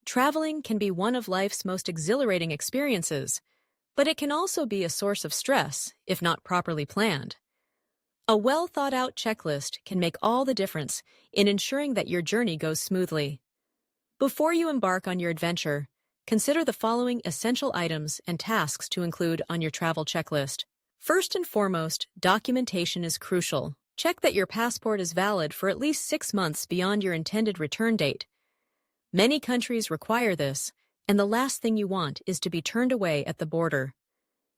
Traveling can be one of life's most exhilarating experiences, but it can also be a source of stress if not properly planned. A well-thought-out checklist can make all the difference in ensuring that your journey goes smoothly. Before you embark on your adventure, consider the following essential items and tasks to include on your travel checklist. First and foremost, documentation is crucial. Check that your passport is valid for at least 6 months beyond your intended return date. Many countries require this, and the last thing you want is to be turned away at the border.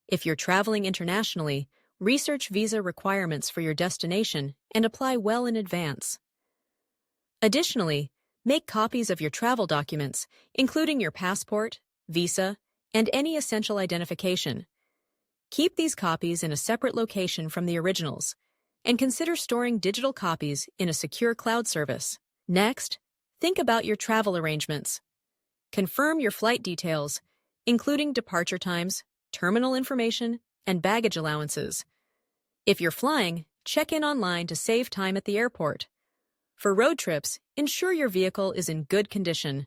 If you're traveling internationally, research visa requirements for your destination and apply well in advance. Additionally, make copies of your travel documents, including your passport, visa, and any essential identification. Keep these copies in a separate location from the originals, and consider storing digital copies in a secure cloud service. Next, think about your travel arrangements. Confirm your flight details, including departure times, terminal information, and baggage allowances. If you're flying, check in online to save time at the airport. For road trips, ensure your vehicle is in good condition.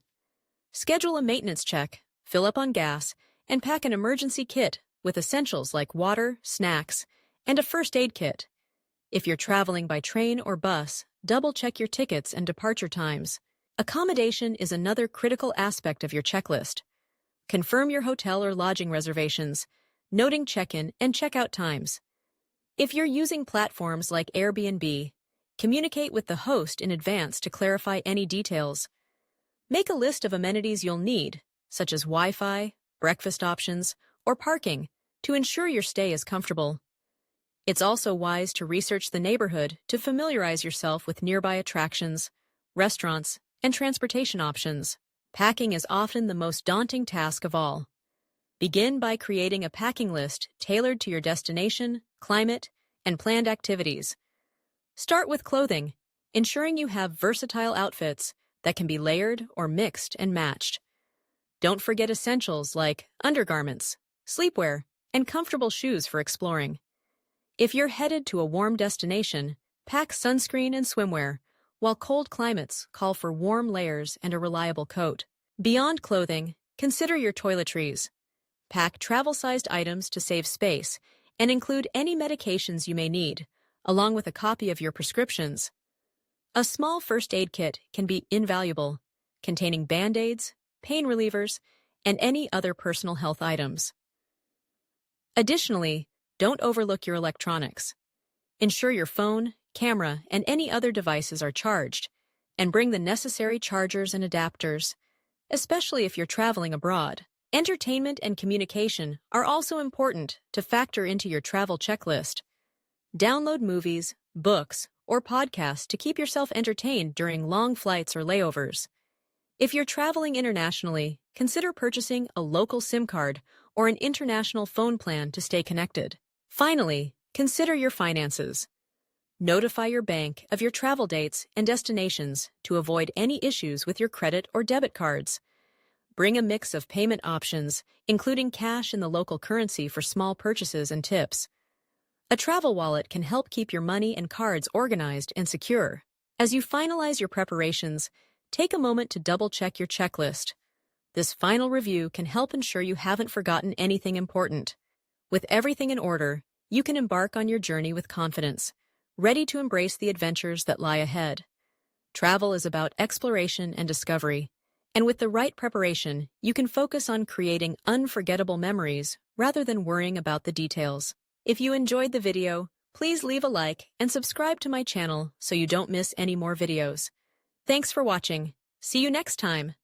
Schedule a maintenance check, fill up on gas, and pack an emergency kit with essentials like water, snacks, and a first aid kit. If you're traveling by train or bus, double-check your tickets and departure times. Accommodation is another critical aspect of your checklist. Confirm your hotel or lodging reservations, noting check-in and check-out times. If you're using platforms like Airbnb, communicate with the host in advance to clarify any details. Make a list of amenities you'll need, such as Wi-Fi, breakfast options, or parking, to ensure your stay is comfortable. It's also wise to research the neighborhood to familiarize yourself with nearby attractions, restaurants, and transportation options. Packing is often the most daunting task of all. Begin by creating a packing list tailored to your destination, climate, and planned activities. Start with clothing, ensuring you have versatile outfits that can be layered or mixed and matched. Don't forget essentials like undergarments, sleepwear, and comfortable shoes for exploring. If you're headed to a warm destination, pack sunscreen and swimwear, while cold climates call for warm layers and a reliable coat. Beyond clothing, consider your toiletries. Pack travel-sized items to save space and include any medications you may need, along with a copy of your prescriptions. A small first aid kit can be invaluable, containing Band-Aids, pain relievers, and any other personal health items. Additionally, don't overlook your electronics. Ensure your phone, camera, and any other devices are charged, and bring the necessary chargers and adapters, especially if you're traveling abroad. Entertainment and communication are also important to factor into your travel checklist. Download movies, books, or podcasts to keep yourself entertained during long flights or layovers. If you're traveling internationally, consider purchasing a local SIM card or an international phone plan to stay connected. Finally, consider your finances. Notify your bank of your travel dates and destinations to avoid any issues with your credit or debit cards. Bring a mix of payment options, including cash in the local currency for small purchases and tips. A travel wallet can help keep your money and cards organized and secure. As you finalize your preparations, take a moment to double-check your checklist. This final review can help ensure you haven't forgotten anything important. With everything in order, you can embark on your journey with confidence, ready to embrace the adventures that lie ahead. Travel is about exploration and discovery, and with the right preparation, you can focus on creating unforgettable memories rather than worrying about the details. If you enjoyed the video, please leave a like and subscribe to my channel so you don't miss any more videos. Thanks for watching. See you next time.